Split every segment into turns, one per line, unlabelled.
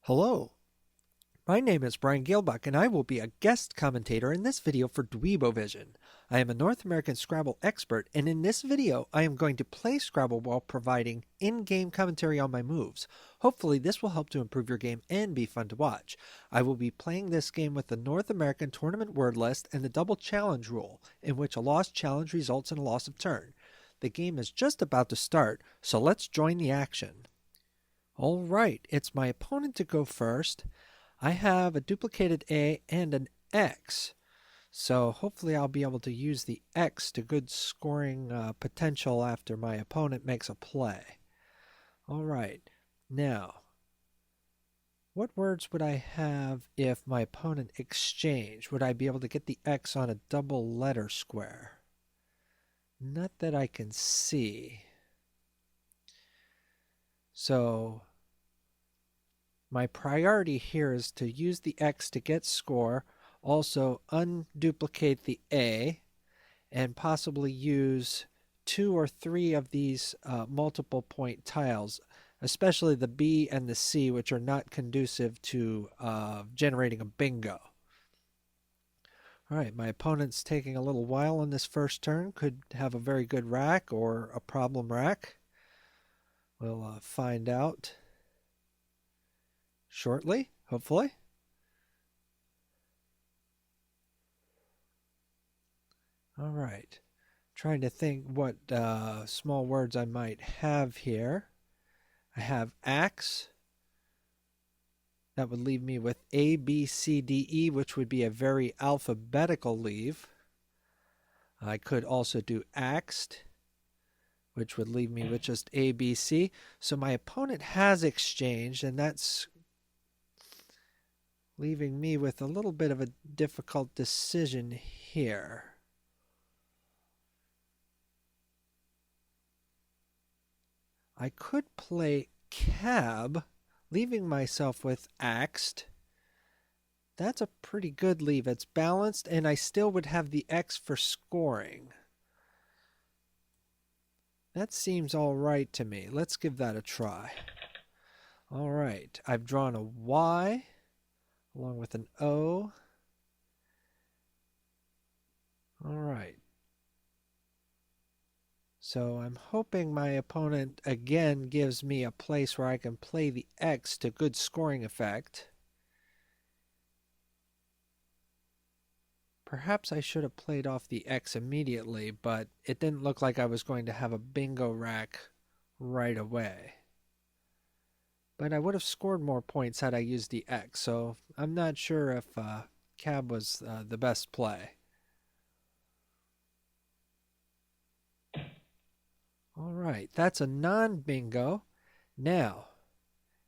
Hello, my name is Brian Gilbuck, and I will be a guest commentator in this video for Dweebovision. I am a North American Scrabble expert, and in this video I am going to play Scrabble while providing in-game commentary on my moves. Hopefully this will help to improve your game and be fun to watch. I will be playing this game with the North American Tournament word list and the double challenge rule, in which a lost challenge results in a loss of turn. The game is just about to start, so let's join the action. All right, it's my opponent to go first. I have a duplicated A and an X, so hopefully I'll be able to use the X to good scoring potential after my opponent makes a play. All right, now, what words would I have if my opponent exchanged? Would I be able to get the X on a double letter square? Not that I can see. So my priority here is to use the X to get score, also unduplicate the A, and possibly use 2 or 3 of these multiple point tiles, especially the B and the C, which are not conducive to generating a bingo. All right, my opponent's taking a little while on this first turn. Could have a very good rack or a problem rack. We'll find out shortly, hopefully. All right, trying to think what small words I might have here. I have axe. That would leave me with A, B, C, D, E, which would be a very alphabetical leave. I could also do axed, which would leave me with just A, B, C. So my opponent has exchanged, and that's leaving me with a little bit of a difficult decision here. I could play cab, leaving myself with axed. That's a pretty good leave. It's balanced, and I still would have the X for scoring. That seems all right to me. Let's give that a try. All right, I've drawn a Y along with an O. All right. So I'm hoping my opponent again gives me a place where I can play the X to good scoring effect. Perhaps I should have played off the X immediately, but it didn't look like I was going to have a bingo rack right away. But I would have scored more points had I used the X, so I'm not sure if cab was the best play. All right, that's a non-bingo. Now,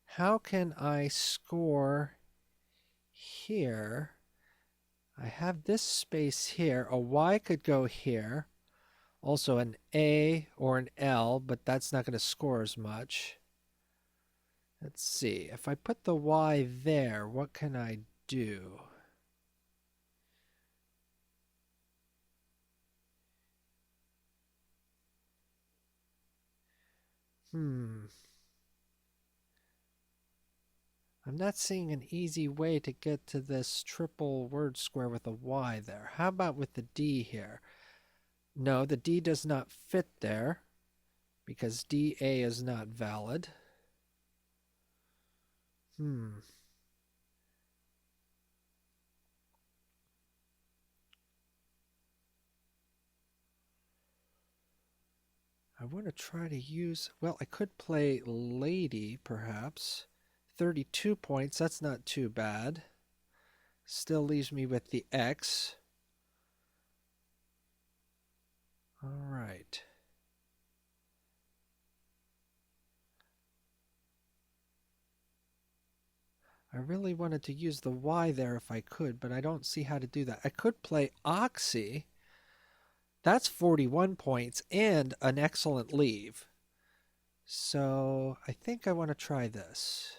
how can I score here? I have this space here. A Y could go here. Also an A or an L, but that's not going to score as much. Let's see. If I put the Y there, what can I do? I'm not seeing an easy way to get to this triple word square with a Y there. How about with the D here? No, the D does not fit there because DA is not valid. I want to try to use, well, I could play lady, perhaps. 32 points, that's not too bad. Still leaves me with the X. All right. I really wanted to use the Y there if I could, but I don't see how to do that. I could play Oxy. That's 41 points and an excellent leave. So I think I want to try this.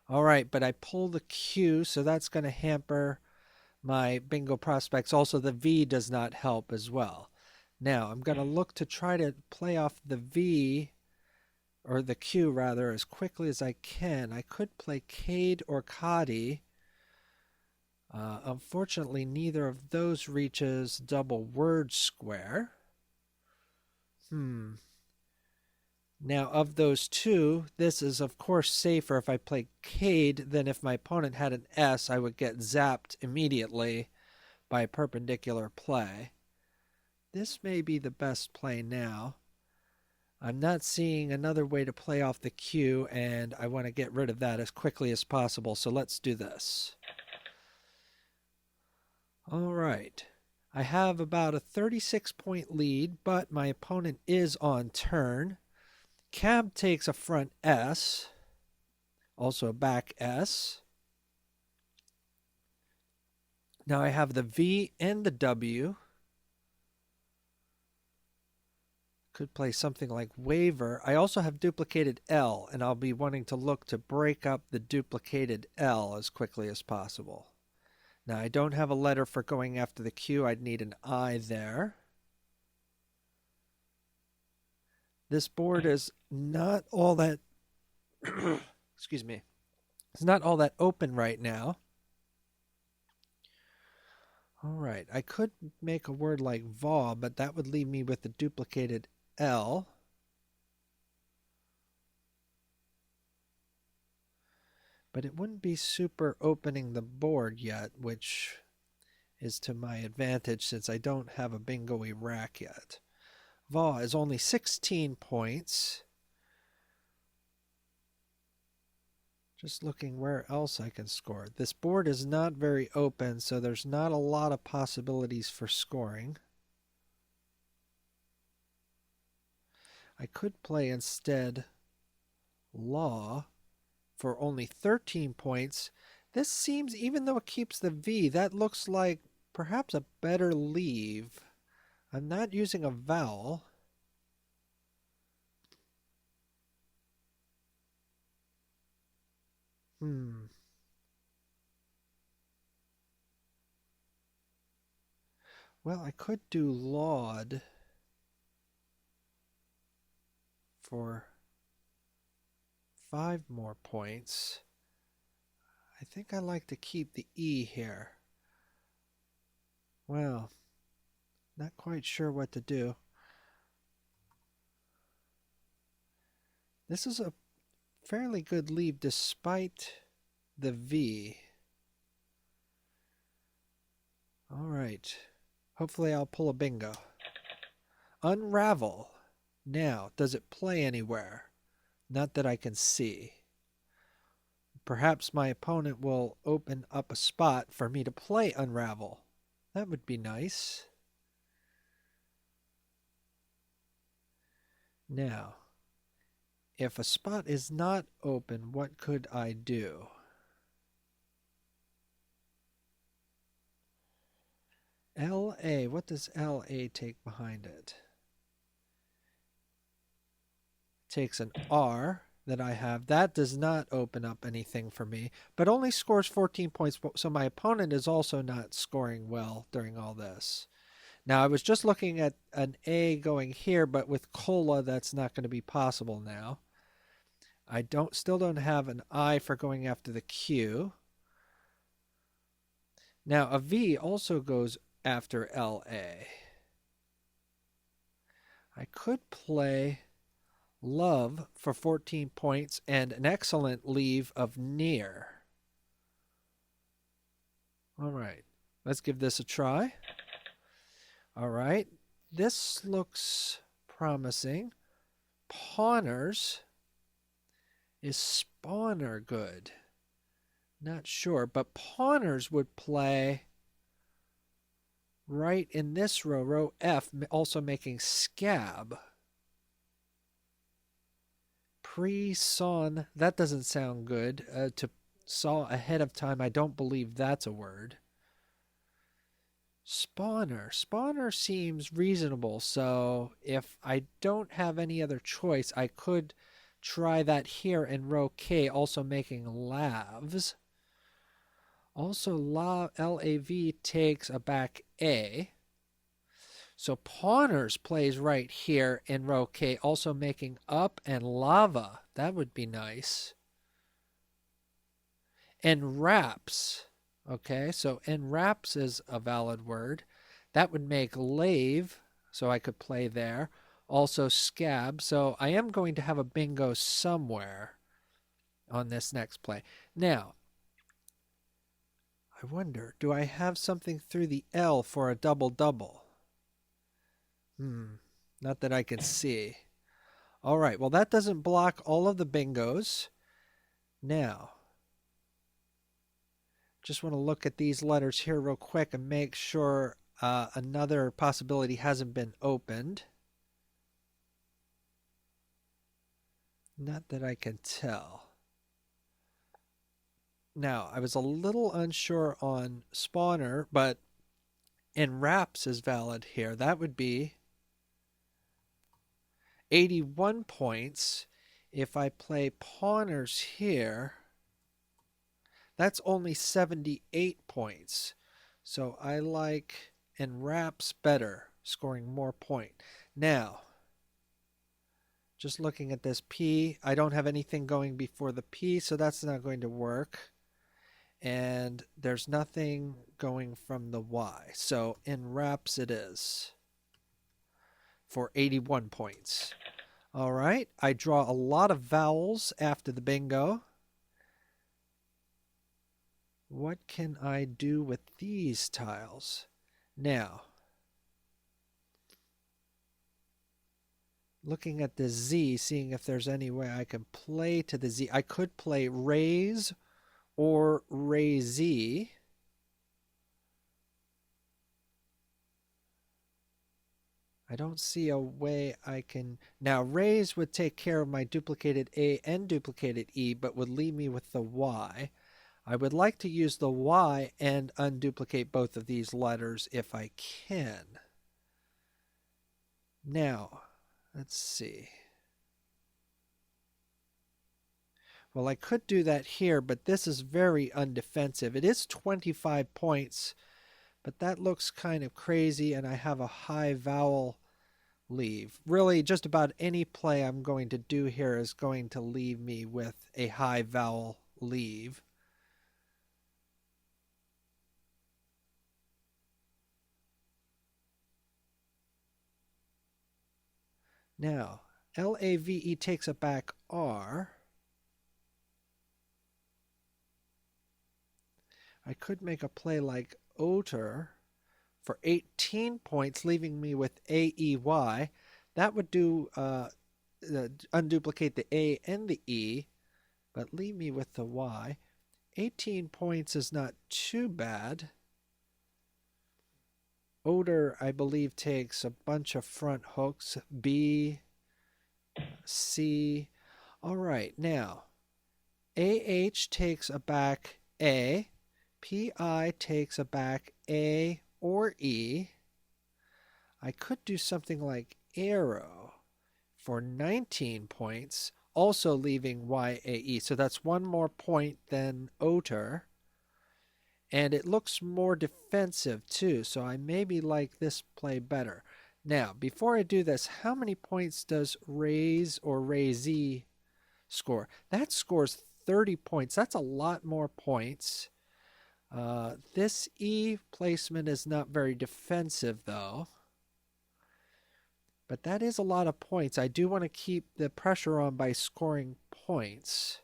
All right, but I pull the Q, so that's going to hamper my bingo prospects. Also, the V does not help as well. Now, I'm going to look to try to play off the V or the Q rather, as quickly as I can. I could play Cade or Cadi. Unfortunately, neither of those reaches double word square. Now, of those two, this is of course safer if I play Cade than if my opponent had an S. I would get zapped immediately by a perpendicular play. This may be the best play now. I'm not seeing another way to play off the Q, and I want to get rid of that as quickly as possible, so let's do this. All right. I have about a 36-point lead, but my opponent is on turn. Cab takes a front S, also a back S. Now I have the V and the W. Could play something like waiver. I also have duplicated L, and I'll be wanting to look to break up the duplicated L as quickly as possible. Now I don't have a letter for going after the Q. I'd need an I there. This board is not all that excuse me. It's not all that open right now. All right, I could make a word like va, but that would leave me with the duplicated L. But it wouldn't be super opening the board yet, which is to my advantage since I don't have a bingo-y rack yet. Va is only 16 points. Just looking where else I can score. This board is not very open, so there's not a lot of possibilities for scoring. I could play instead law for only 13 points. This seems, even though it keeps the V, that looks like perhaps a better leave. I'm not using a vowel. Well, I could do laud for 5 more points. I think I like to keep the E here. Well, not quite sure what to do. This is a fairly good leave despite the V. All right. Hopefully I'll pull a bingo. Unravel. Now, does it play anywhere? Not that I can see. Perhaps my opponent will open up a spot for me to play Unravel. That would be nice. Now, if a spot is not open, what could I do? LA, what does LA take behind it? It takes an R that I have. That does not open up anything for me, but only scores 14 points, so my opponent is also not scoring well during all this. Now, I was just looking at an A going here, but with cola, that's not going to be possible now. I still don't have an I for going after the Q. Now, a V also goes after LA. I could play love for 14 points and an excellent leave of near. All right, let's give this a try. All right, this looks promising. Pawners. Is spawner good? Not sure, but pawners would play right in this row, row F, also making scab. Pre-sawn, that doesn't sound good. To saw ahead of time, I don't believe that's a word. Spawner. Spawner seems reasonable, so if I don't have any other choice, I could try that here in row K, also making lavs. Also, LAV takes a back A. So pawners plays right here in row K, also making up and lava. That would be nice. And wraps. Okay, so and wraps is a valid word. That would make lave, so I could play there. Also scab, so I am going to have a bingo somewhere on this next play. Now, I wonder, do I have something through the L for a double-double? Not that I can see. All right, well, that doesn't block all of the bingos. Now, just want to look at these letters here real quick and make sure another possibility hasn't been opened. Not that I can tell. Now, I was a little unsure on spawner, but in wraps is valid here. That would be 81 points. If I play pawners here, that's only 78 points. So I like in wraps better, scoring more point. Now, just looking at this P, I don't have anything going before the P, so that's not going to work. And there's nothing going from the Y. So in wraps it is for 81 points. All right, I draw a lot of vowels after the bingo. What can I do with these tiles? Now, looking at the Z, seeing if there's any way I can play to the Z. I could play raise or raisey. I don't see a way I can... Now, raise would take care of my duplicated A and duplicated E, but would leave me with the Y. I would like to use the Y and unduplicate both of these letters if I can. Now, let's see. Well, I could do that here, but this is very undefensive. It is 25 points, but that looks kind of crazy, and I have a high vowel leave. Really, just about any play I'm going to do here is going to leave me with a high vowel leave. Now, L-A-V-E takes a back R. I could make a play like oter for 18 points, leaving me with A-E-Y. That would do unduplicate the A and the E, but leave me with the Y. 18 points is not too bad. Oter, I believe, takes a bunch of front hooks. B, C. All right, now, AH takes a back A. PI takes a back A or E. I could do something like arrow for 19 points, also leaving YAE. So that's one more point than oter. And it looks more defensive too, so I maybe like this play better. Now, before I do this, how many points does raise or raisee score? That scores 30 points. That's a lot more points. This E placement is not very defensive though. But that is a lot of points. I do want to keep the pressure on by scoring points.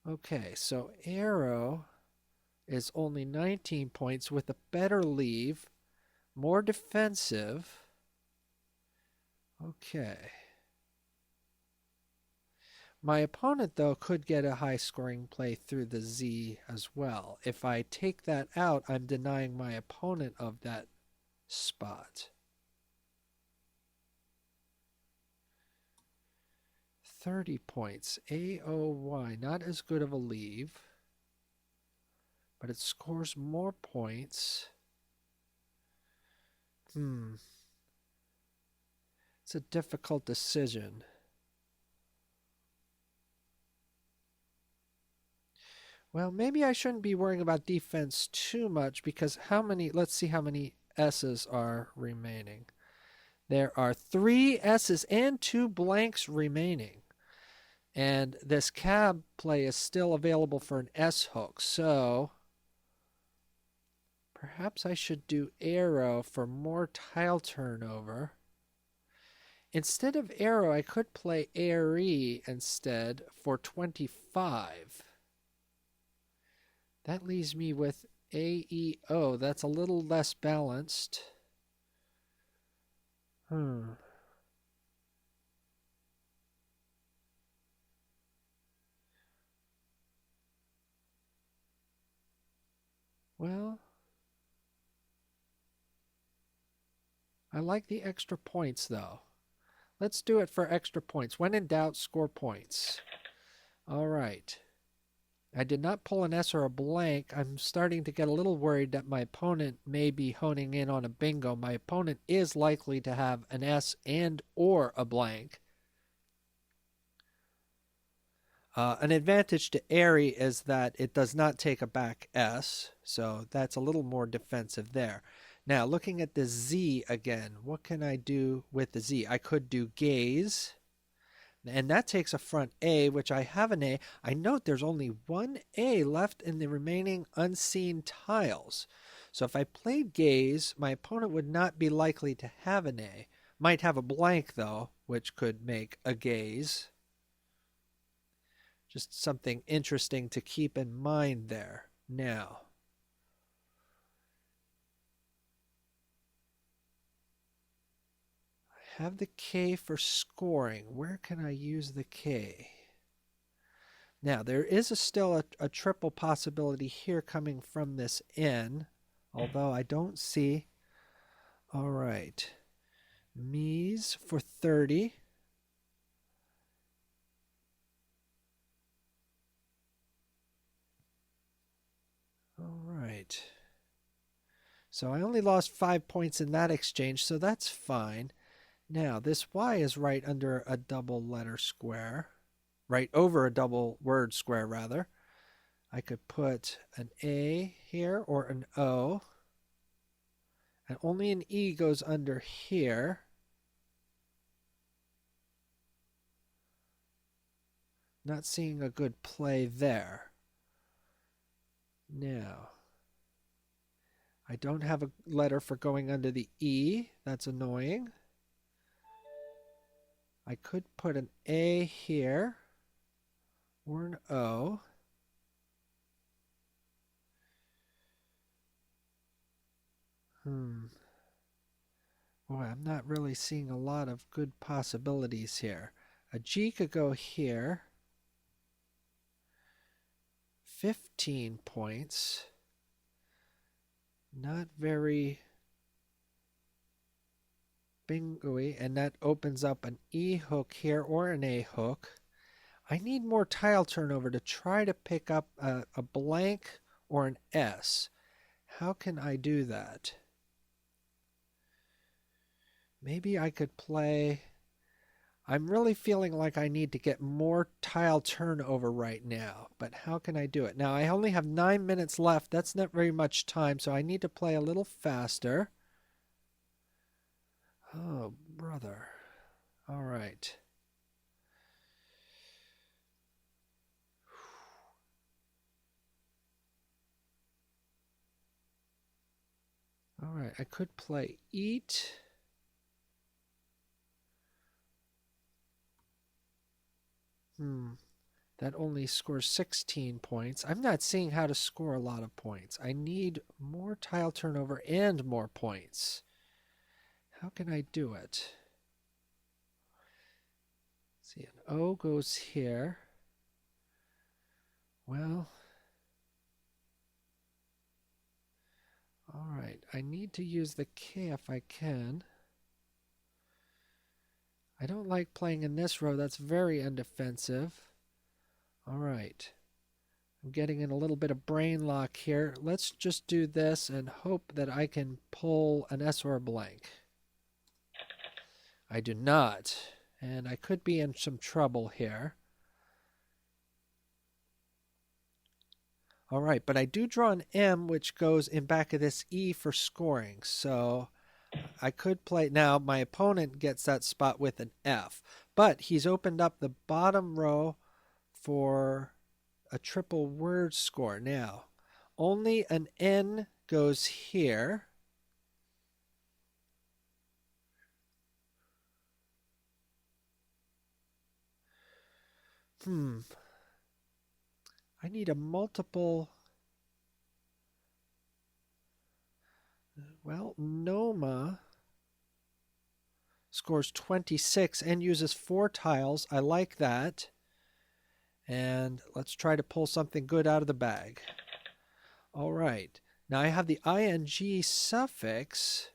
Okay, so arrow is only 19 points with a better leave, more defensive. Okay. My opponent, though, could get a high-scoring play through the Z as well. If I take that out, I'm denying my opponent of that spot. 30 points. AOY, not as good of a leave, but it scores more points. It's a difficult decision. Well, maybe I shouldn't be worrying about defense too much because how many, let's see how many S's are remaining? There are 3 S's and 2 blanks remaining. And this cab play is still available for an S hook. So perhaps I should do arrow for more tile turnover. Instead of arrow, I could play ARE instead for 25. That leaves me with AEO. That's a little less balanced. Well, I like the extra points though. Let's do it for extra points. When in doubt, score points. All right. I did not pull an S or a blank. I'm starting to get a little worried that my opponent may be honing in on a bingo. My opponent is likely to have an S and or a blank. An advantage to Airy is that it does not take a back S, so that's a little more defensive there. Now, looking at the Z again, what can I do with the Z? I could do gaze, and that takes a front A, which I have an A. I note there's only one A left in the remaining unseen tiles. So if I played gaze, my opponent would not be likely to have an A. Might have a blank, though, which could make a gaze. Just something interesting to keep in mind there. Now, I have the K for scoring. Where can I use the K? Now, there is still a triple possibility here coming from this N, although I don't see. All right. Mies for 30. All right. So I only lost 5 points in that exchange, so that's fine. Now, this Y is right under a double letter square. Right over a double word square, rather. I could put an A here or an O. And only an E goes under here. Not seeing a good play there. Now, I don't have a letter for going under the E. That's annoying. I could put an A here or an O. Boy, I'm not really seeing a lot of good possibilities here. A G could go here. 15 points. Not very bingo-y, and that opens up an E hook here or an A hook. I need more tile turnover to try to pick up a blank or an S. How can I do that? Maybe I could play... I'm really feeling like I need to get more tile turnover right now, but how can I do it? Now, I only have 9 minutes left. That's not very much time, so I need to play a little faster. Oh, brother. All right. All right, I could play eat. That only scores 16 points. I'm not seeing how to score a lot of points. I need more tile turnover and more points. How can I do it? Let's see, an O goes here. Well, all right, I need to use the K if I can. I don't like playing in this row. That's very undefensive. All right. I'm getting in a little bit of brain lock here. Let's just do this and hope that I can pull an S or a blank. I do not. And I could be in some trouble here. All right, but I do draw an M, which goes in back of this E for scoring. So I could play. Now, my opponent gets that spot with an F, but he's opened up the bottom row for a triple word score. Now, only an N goes here. I need a multiple. Well, Noma scores 26 and uses 4 tiles. I like that. And let's try to pull something good out of the bag. All right. Now I have the ing suffix.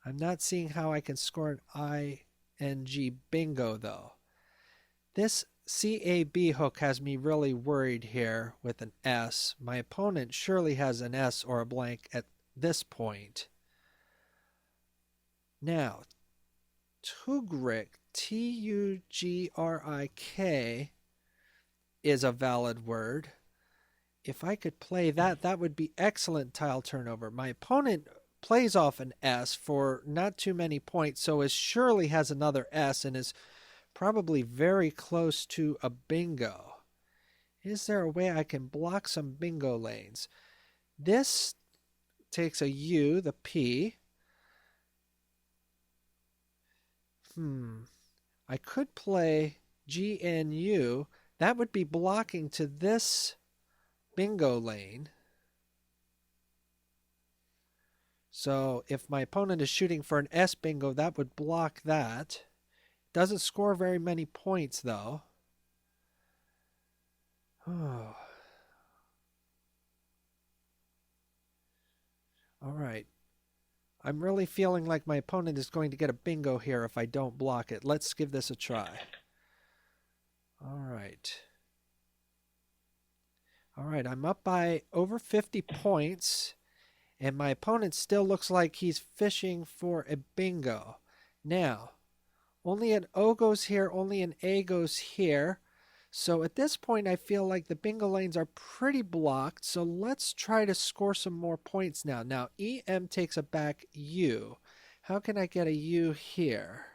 I'm not seeing how I can score an ing bingo, though. This CAB hook has me really worried here with an S. My opponent surely has an S or a blank at this point. Now, Tugrik, Tugrik, is a valid word. If I could play that, that would be excellent tile turnover. My opponent plays off an S for not too many points, so it surely has another S and is probably very close to a bingo. Is there a way I can block some bingo lanes? This takes a U, the P. I could play GNU. That would be blocking to this bingo lane. So if my opponent is shooting for an S bingo, that would block that. Doesn't score very many points, though. Oh. All right. I'm really feeling like my opponent is going to get a bingo here if I don't block it. Let's give this a try. All right. All right, I'm up by over 50 points, and my opponent still looks like he's fishing for a bingo. Now, only an O goes here, only an A goes here. So at this point, I feel like the bingo lanes are pretty blocked. So let's try to score some more points now. Now, EM takes a back U. How can I get a U here?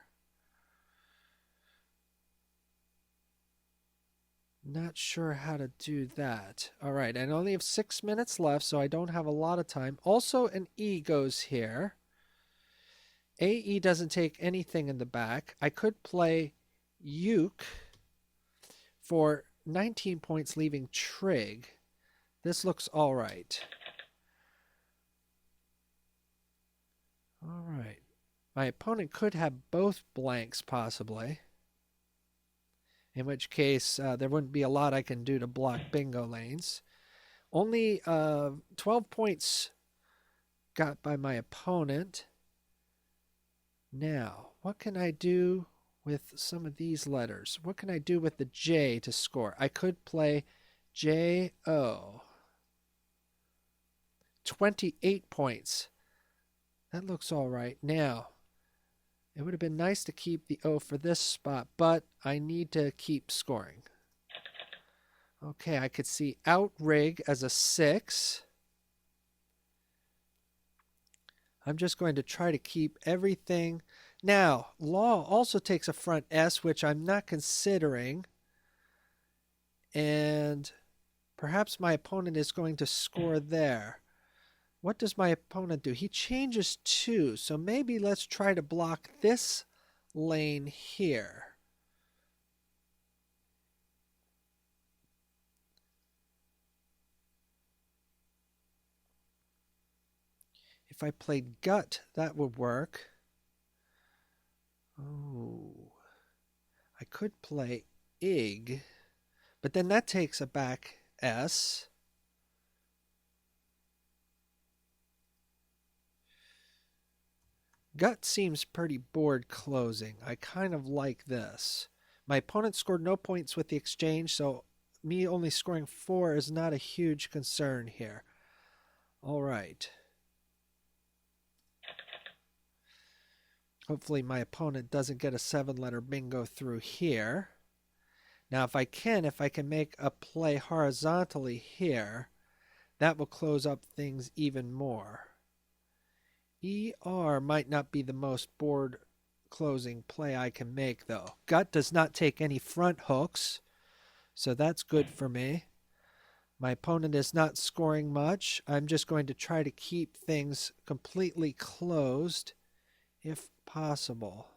Not sure how to do that. All right, I only have 6 minutes left, so I don't have a lot of time. Also, an E goes here. AE doesn't take anything in the back. I could play Uke for 19 points, leaving Trig. This looks all right. All right. My opponent could have both blanks, possibly. In which case, there wouldn't be a lot I can do to block bingo lanes. Only 12 points got by my opponent. Now, what can I do with some of these letters? What can I do with the J to score? I could play J-O. 28 points. That looks all right. Now, it would have been nice to keep the O for this spot, but I need to keep scoring. Okay, I could see outrig as a 6. I'm just going to try to keep everything. Now, law also takes a front S, which I'm not considering. And perhaps my opponent is going to score there. What does my opponent do? He changes 2, so maybe let's try to block this lane here. If I played gut, that would work. Oh, I could play ig, but then that takes a back S. Gut seems pretty board closing. I kind of like this. My opponent scored no points with the exchange, so me only scoring 4 is not a huge concern here. All right. Hopefully my opponent doesn't get a 7-letter bingo through here. Now if I can make a play horizontally here, That will close up things even more. ER might not be the most board closing play I can make, though. Gut does not take any front hooks, so that's good for me. My opponent is not scoring much. I'm just going to try to keep things completely closed if possible.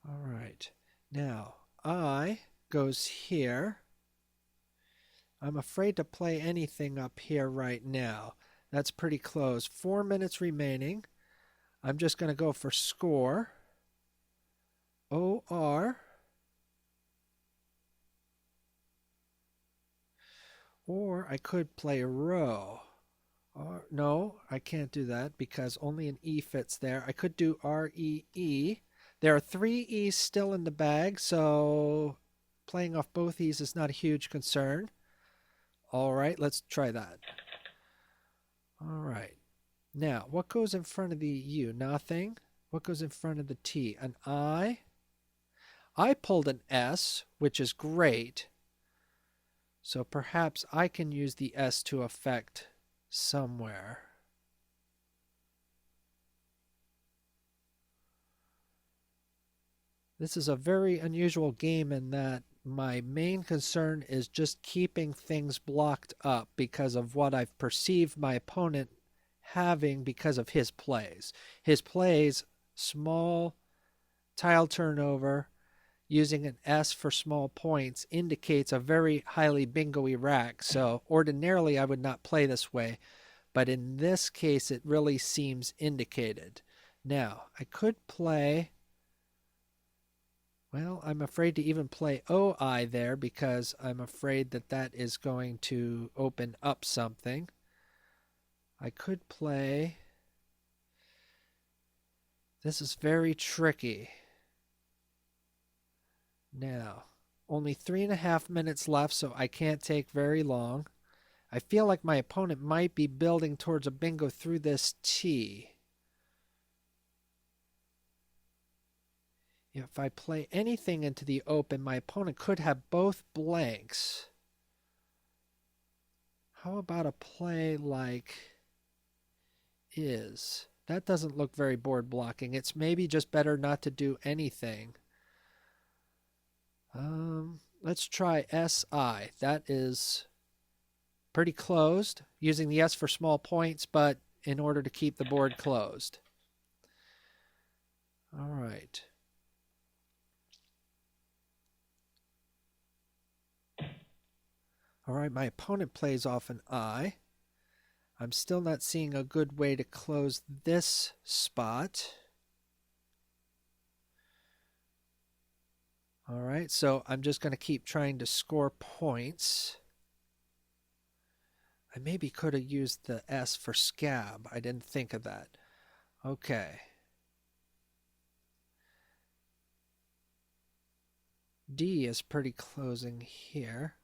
All right. Now, I goes here. I'm afraid to play anything up here right now. That's pretty close. 4 minutes remaining. I'm just going to go for score. OR. Or I could play row. Or, no, I can't do that because only an E fits there. I could do REE. There are 3 E's still in the bag, so playing off both E's is not a huge concern. All right, let's try that. All right. Now, what goes in front of the U? Nothing. What goes in front of the T? An I. I pulled an S, which is great. So perhaps I can use the S to affect somewhere. This is a very unusual game in that my main concern is just keeping things blocked up because of what I've perceived my opponent having because of his plays. His plays, small tile turnover, using an S for small points indicates a very highly bingo-y rack. So ordinarily I would not play this way, but in this case it really seems indicated. Now, I could play, well, I'm afraid to even play OI there because I'm afraid that that is going to open up something. I could play, this is very tricky. Now, only 3.5 minutes left, so I can't take very long. I feel like my opponent might be building towards a bingo through this T. If I play anything into the open, my opponent could have both blanks. How about a play like is? That doesn't look very board blocking. It's maybe just better not to do anything. Let's try SI. That is pretty closed, using the S for small points, but in order to keep the board closed. All right. All right, my opponent plays off an I. I'm still not seeing a good way to close this spot. All right, so I'm just going to keep trying to score points. I maybe could have used the S for scab. I didn't think of that. Okay. D is pretty closing here.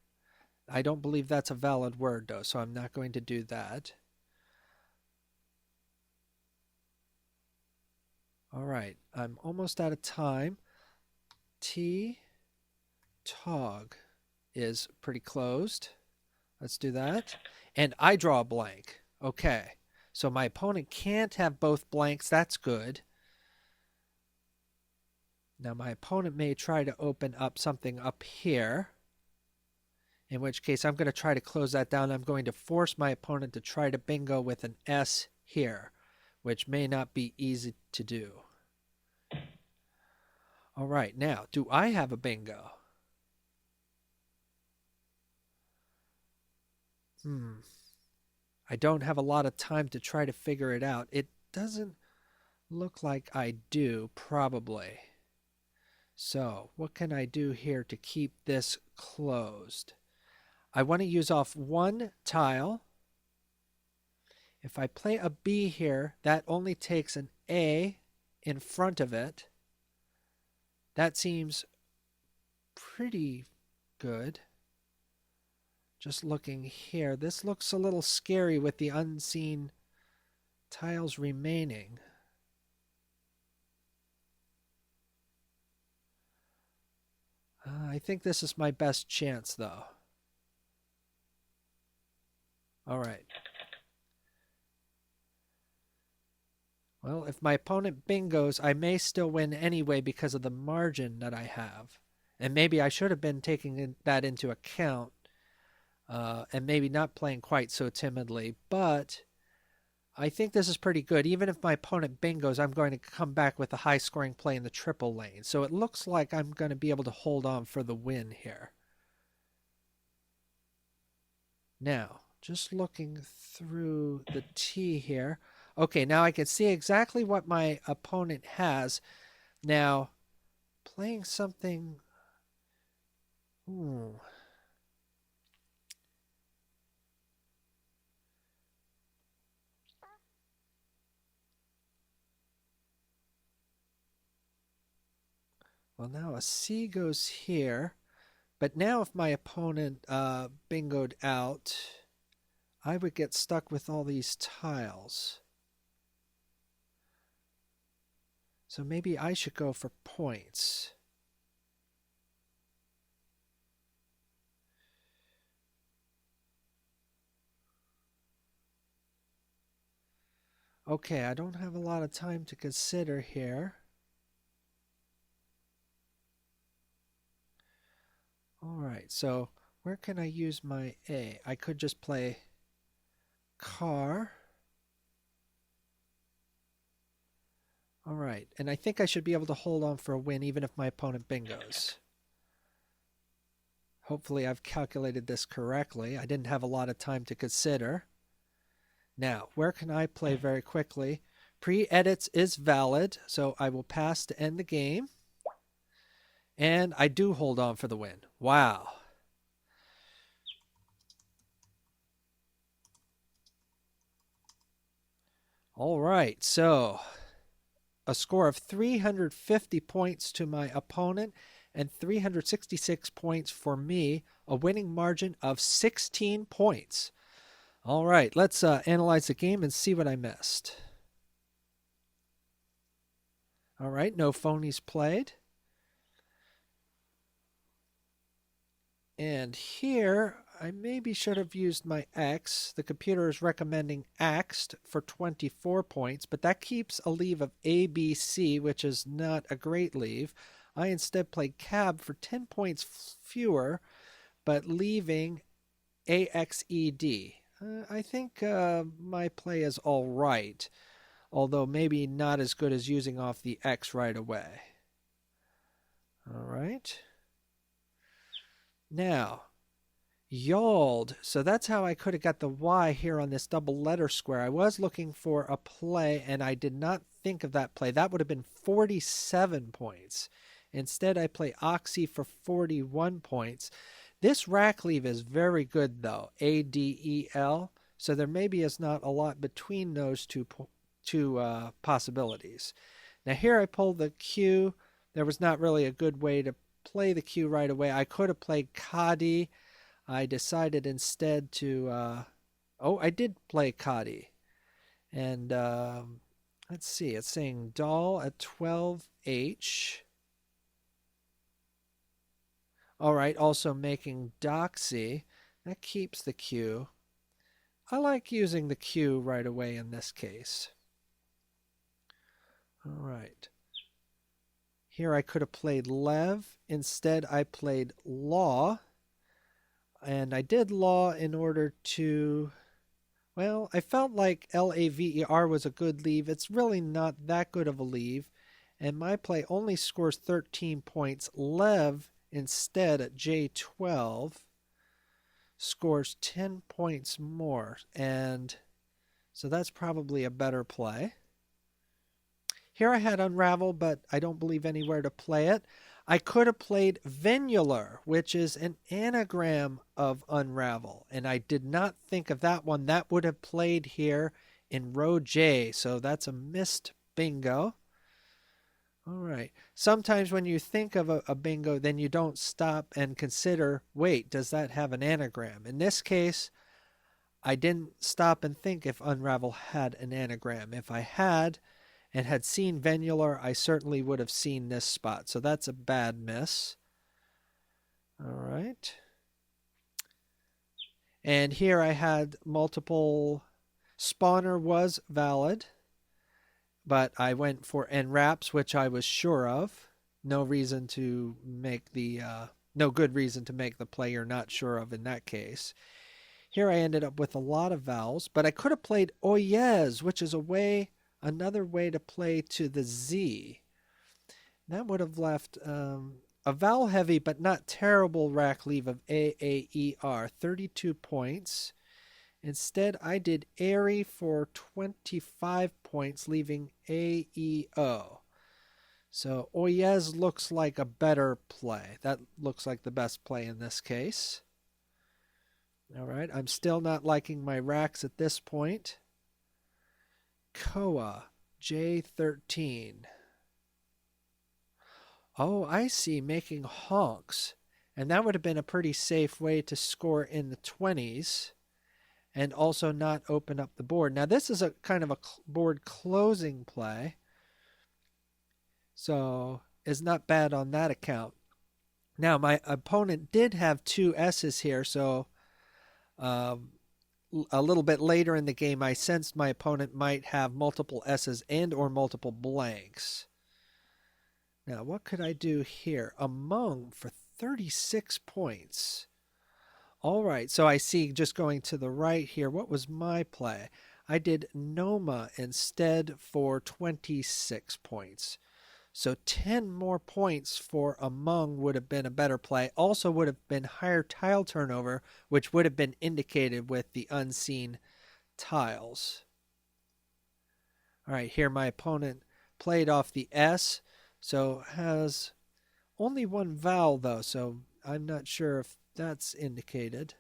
I don't believe that's a valid word, though, so I'm not going to do that. All right, I'm almost out of time. T, tog is pretty closed. Let's do that. And I draw a blank. Okay, so my opponent can't have both blanks. That's good. Now my opponent may try to open up something up here, in which case I'm going to try to close that down. I'm going to force my opponent to try to bingo with an S here, which may not be easy to do. All right, now, do I have a bingo? I don't have a lot of time to try to figure it out. It doesn't look like I do, probably. So, what can I do here to keep this closed? I want to use off one tile. If I play a B here, that only takes an A in front of it. That seems pretty good. Just looking here, this looks a little scary with the unseen tiles remaining. I think this is my best chance, though. All right. Well, if my opponent bingos, I may still win anyway because of the margin that I have. And maybe I should have been taking that into account and maybe not playing quite so timidly. But I think this is pretty good. Even if my opponent bingos, I'm going to come back with a high-scoring play in the triple lane. So it looks like I'm going to be able to hold on for the win here. Now, just looking through the T here. Okay, now I can see exactly what my opponent has. Now, playing something... Well, now a C goes here. But now if my opponent bingoed out, I would get stuck with all these tiles. So maybe I should go for points. Okay, I don't have a lot of time to consider here. All right, so where can I use my A? I could just play car. All right, and I think I should be able to hold on for a win even if my opponent bingos. Hopefully I've calculated this correctly. I didn't have a lot of time to consider. Now, where can I play very quickly? Pre-edits is valid, so I will pass to end the game. And I do hold on for the win. Wow. All right, so a score of 350 points to my opponent and 366 points for me, a winning margin of 16 points. All right, let's analyze the game and see what I missed. All right, no phonies played. And here, I maybe should have used my X. The computer is recommending Xed for 24 points, but that keeps a leave of ABC, which is not a great leave. I instead played Cab for 10 points fewer, but leaving AXED. I think my play is all right, although maybe not as good as using off the X right away. All right. Now, yawled. So that's how I could have got the Y here on this double letter square. I was looking for a play, and I did not think of that play. That would have been 47 points. Instead, I play Oxy for 41 points. This rack leave is very good, though, ADEL. So there maybe is not a lot between those two possibilities. Now here I pulled the Q. There was not really a good way to play the Q right away. I could have played Kadi. I decided instead to... I did play Kadi. And let's see. It's saying Doll at 12H. All right, also making Doxy. That keeps the Q. I like using the Q right away in this case. All right. Here I could have played Lev. Instead, I played Law. And I did Law in order to... Well, I felt like LAVER was a good leave. It's really not that good of a leave. And my play only scores 13 points. Lev, instead, at J12, scores 10 points more. And so that's probably a better play. Here I had Unravel, but I don't believe anywhere to play it. I could have played Venular, which is an anagram of Unravel, and I did not think of that one. That would have played here in row J, so that's a missed bingo. All right. Sometimes when you think of a bingo, then you don't stop and consider, wait, does that have an anagram? In this case, I didn't stop and think if Unravel had an anagram. If I had and had seen Venular, I certainly would have seen this spot. So that's a bad miss. All right. And here I had multiple. Spawner was valid, but I went for NRAPs, which I was sure of. No reason to make the no good reason to make the player not sure of in that case. Here I ended up with a lot of vowels, but I could have played oyez, which is another way to play to the Z. That would have left a vowel heavy but not terrible rack leave of A-A-E-R, 32 points. Instead, I did airy for 25 points, leaving A-E-O. So oyez looks like a better play. That looks like the best play in this case. All right, I'm still not liking my racks at this point. Koa, J13. Oh, I see, making honks. And that would have been a pretty safe way to score in the 20s and also not open up the board. Now, this is a kind of a board closing play, so it's not bad on that account. Now, my opponent did have two S's here, so a little bit later in the game, I sensed my opponent might have multiple S's and or multiple blanks. Now, what could I do here? Among for 36 points. All right, so I see, just going to the right here, what was my play? I did Noma instead for 26 points. So 10 more points for Among would have been a better play. Also would have been higher tile turnover, which would have been indicated with the unseen tiles. All right, here my opponent played off the S, so has only one vowel though, so I'm not sure if that's indicated.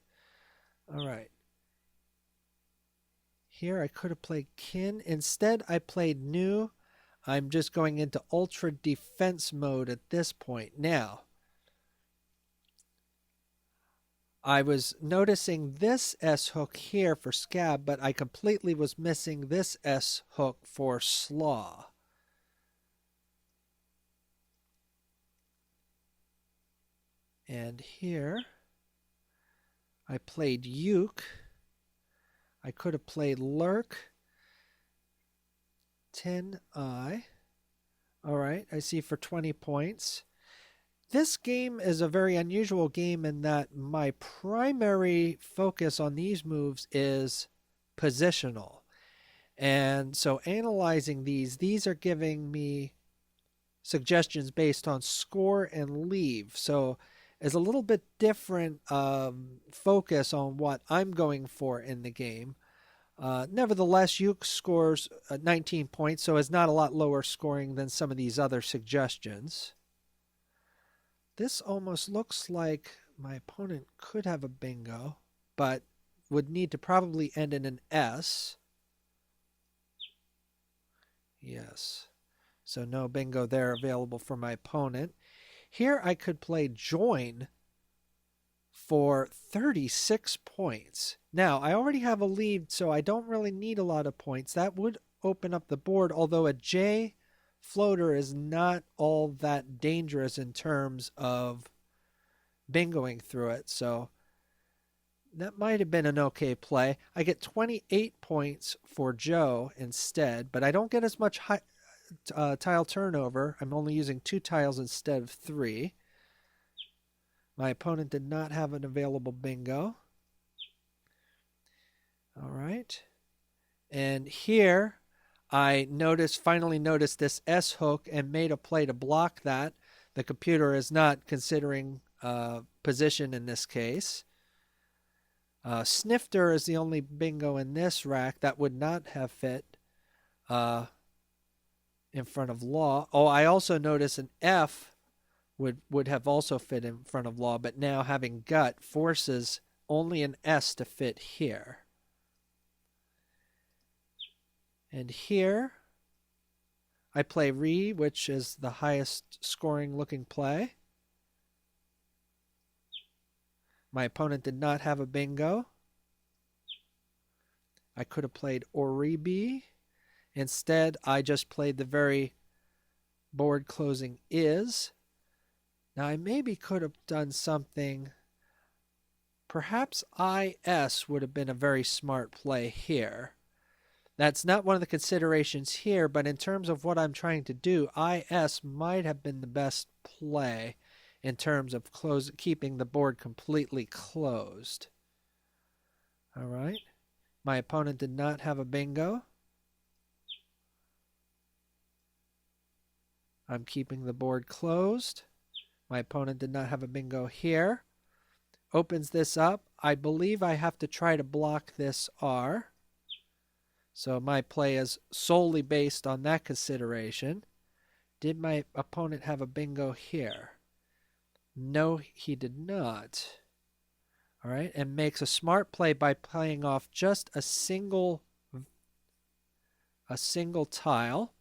All right. Here I could have played kin. Instead, I played new. I'm just going into ultra defense mode at this point. Now, I was noticing this S hook here for scab, but I completely was missing this S hook for slaw. And here, I played uke. I could have played lurk. 10i. All right, I see for 20 points. This game is a very unusual game in that my primary focus on these moves is positional. And so analyzing these are giving me suggestions based on score and leave. So it's a little bit different focus on what I'm going for in the game. Nevertheless, Uke scores 19 points, so it's not a lot lower scoring than some of these other suggestions. This almost looks like my opponent could have a bingo, but would need to probably end in an S. Yes. So no bingo there available for my opponent. Here I could play join for 36 points. Now, I already have a lead, so I don't really need a lot of points. That would open up the board, although a J floater is not all that dangerous in terms of bingoing through it. So that might have been an okay play. I get 28 points for Joe instead, but I don't get as much tile turnover. I'm only using 2 tiles instead of 3. My opponent did not have an available bingo. All right. And here I finally noticed this S hook and made a play to block that. The computer is not considering position in this case. Snifter is the only bingo in this rack that would not have fit in front of law. Oh, I also noticed an F would have also fit in front of law, but now having gut forces only an S to fit here. And here I play re, which is the highest scoring looking play. My opponent did not have a bingo. I could have played Oribi. Instead, I just played the very board closing is. Now I maybe could have done something. Perhaps IS would have been a very smart play here. That's not one of the considerations here, but in terms of what I'm trying to do, IS might have been the best play in terms of keeping the board completely closed. All right. My opponent did not have a bingo. I'm keeping the board closed. My opponent did not have a bingo here. Opens this up. I believe I have to try to block this R. So my play is solely based on that consideration. Did my opponent have a bingo here? No, he did not. All right, and makes a smart play by playing off just a single tile.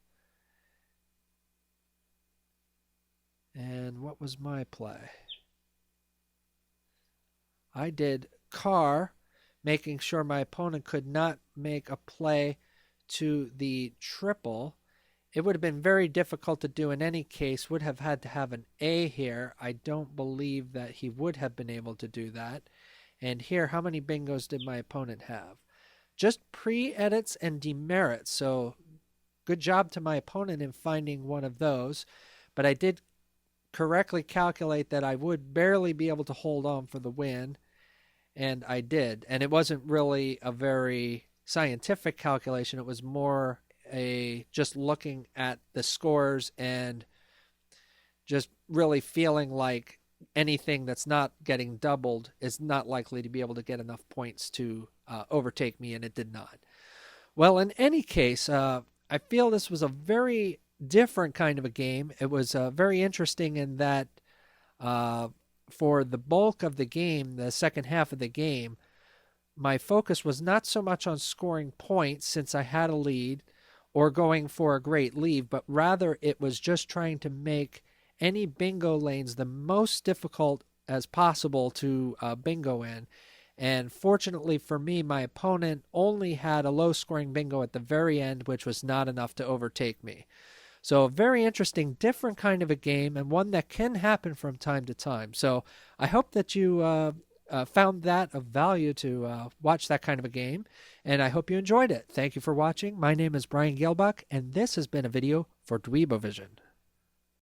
And what was my play? I did car, making sure my opponent could not make a play to the triple. It would have been very difficult to do in any case, would have had to have an A here. I don't believe that he would have been able to do that. And here, how many bingos did my opponent have? Just pre-edits and demerits, so good job to my opponent in finding one of those. But I did correctly calculate that I would barely be able to hold on for the win, and I did. And it wasn't really a very scientific calculation. It was more just looking at the scores and just really feeling like anything that's not getting doubled is not likely to be able to get enough points to overtake me, and it did not. Well, in any case, I feel this was a very different kind of a game. It was very interesting in that for the bulk of the game, the second half of the game, my focus was not so much on scoring points since I had a lead or going for a great lead, but rather it was just trying to make any bingo lanes the most difficult as possible to bingo in. And fortunately for me, my opponent only had a low-scoring bingo at the very end, which was not enough to overtake me. So a very interesting, different kind of a game, and one that can happen from time to time. So I hope that you found that of value to watch that kind of a game, and I hope you enjoyed it. Thank you for watching. My name is Brian Gilbuck, and this has been a video for Dweebovision.